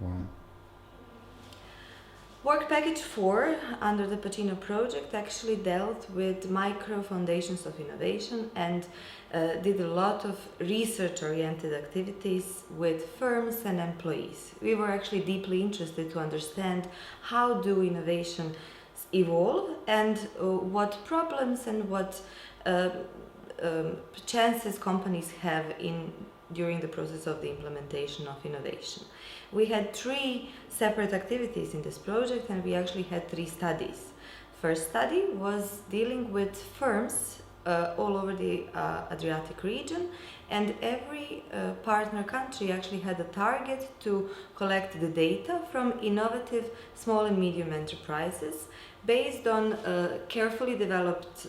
Wow. Work Package 4 under the Pacino project actually dealt with micro foundations of innovation and did a lot of research-oriented activities with firms and employees. We were actually deeply interested to understand how do innovations evolve and what problems and what chances companies have during the process of the implementation of innovation. We had 3 separate activities in this project and we actually had 3 studies. First study was dealing with firms all over the Adriatic region, and every partner country actually had a target to collect the data from innovative small and medium enterprises based on a carefully developed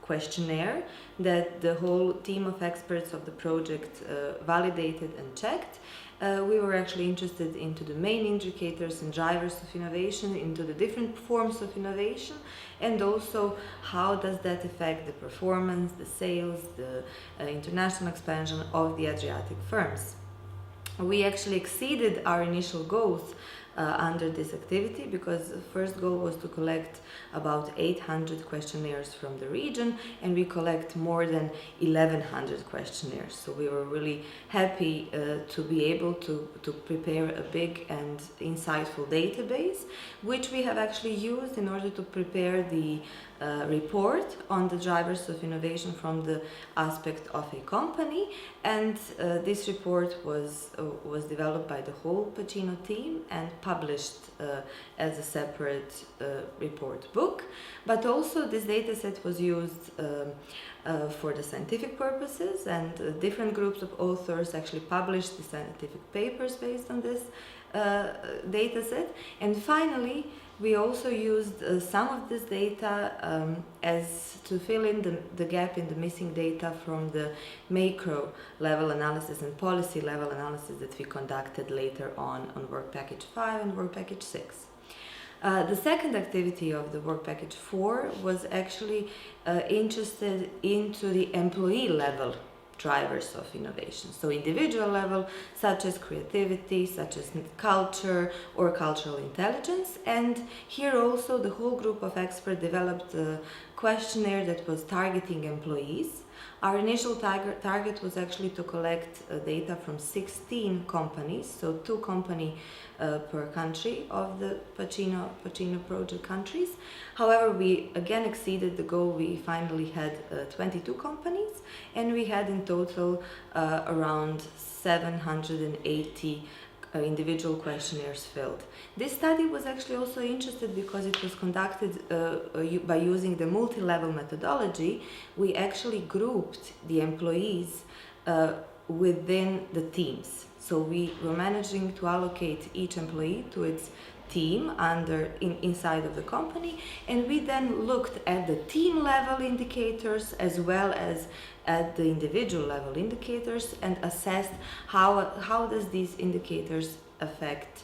questionnaire that the whole team of experts of the project validated and checked. We were actually interested into the main indicators and drivers of innovation, into the different forms of innovation, and also how does that affect the performance, the sales, the international expansion of the Adriatic firms. We actually exceeded our initial goals under this activity, because the first goal was to collect about 800 questionnaires from the region, and we collect more than 1100 questionnaires. So we were really happy to be able to prepare a big and insightful database, which we have actually used in order to prepare the report on the drivers of innovation from the aspect of a company. And this report was developed by the whole Pacino team and published as a separate report book. But also this data set was used for the scientific purposes, and different groups of authors actually published the scientific papers based on this data set. And finally, we also used some of this data as to fill in the gap in the missing data from the macro level analysis and policy level analysis that we conducted later on Work Package 5 and Work Package 6. The second activity of the Work Package 4 was actually interested into the employee level drivers of innovation. So individual level, such as creativity, such as culture or cultural intelligence. And here also the whole group of experts developed a questionnaire that was targeting employees. Our initial target was actually to collect data from 16 companies, so 2 companies per country of the Pacino project countries. However, we again exceeded the goal. We finally had 22 companies, and we had in total around 780 individual questionnaires filled. This study was actually also interested because it was conducted by using the multi-level methodology. We actually grouped the employees within the teams. So we were managing to allocate each employee to its team inside of the company, and we then looked at the team level indicators as well as at the individual level indicators and assessed how does these indicators affect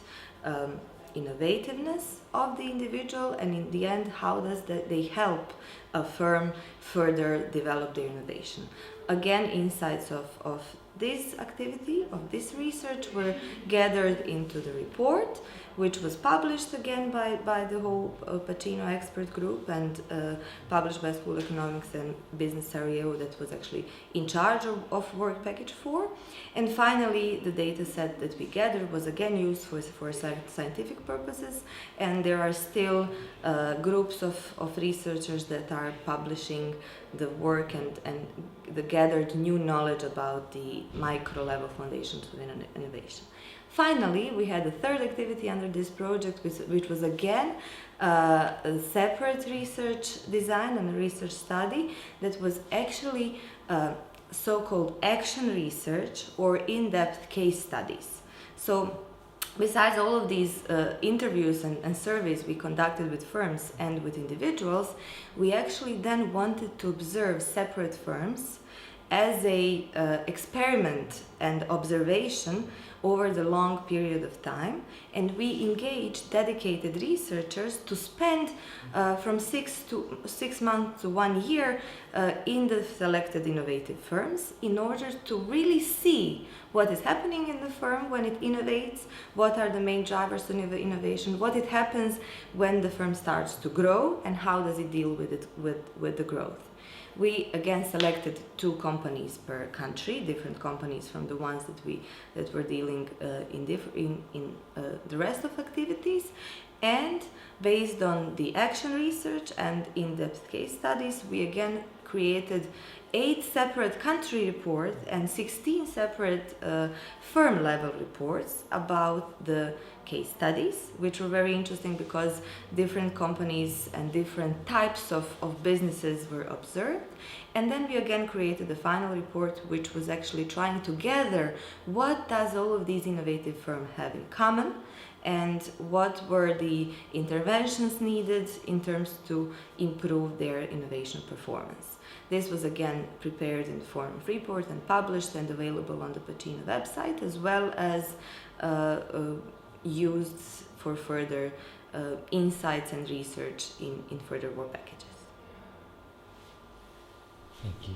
innovativeness of the individual, and in the end how does they help a firm further develop their innovation. Again, insights of this activity, of this research, were gathered into the report, which was published again by the whole Pacino expert group and published by School of Economics and Business Sarajevo, that was actually in charge of Work Package 4. And finally, the data set that we gathered was again used for scientific purposes, and there are still groups of researchers that are publishing the work and the gathered new knowledge about the micro-level foundations within innovation. Finally, we had a third activity under this project, which was again a separate research design and a research study that was actually so-called action research or in-depth case studies. So besides all of these interviews and surveys we conducted with firms and with individuals, we actually then wanted to observe separate firms as a experiment and observation over the long period of time, and we engage dedicated researchers to spend from 6 months to 1 year in the selected innovative firms in order to really see what is happening in the firm when it innovates, what are the main drivers of innovation, what it happens when the firm starts to grow, and how does it deal with the growth. We again selected 2 companies per country, different companies from the ones that were dealing in the rest of activities, and based on the action research and in-depth case studies, we again created 8 separate country reports and 16 separate firm level reports about the case studies, which were very interesting because different companies and different types of businesses were observed. And then we again created the final report, which was actually trying to gather what does all of these innovative firms have in common, and what were the interventions needed in terms to improve their innovation performance. This was again prepared in the form of report and published and available on the Pacina website, as well as used for further insights and research in further work packages. Thank you.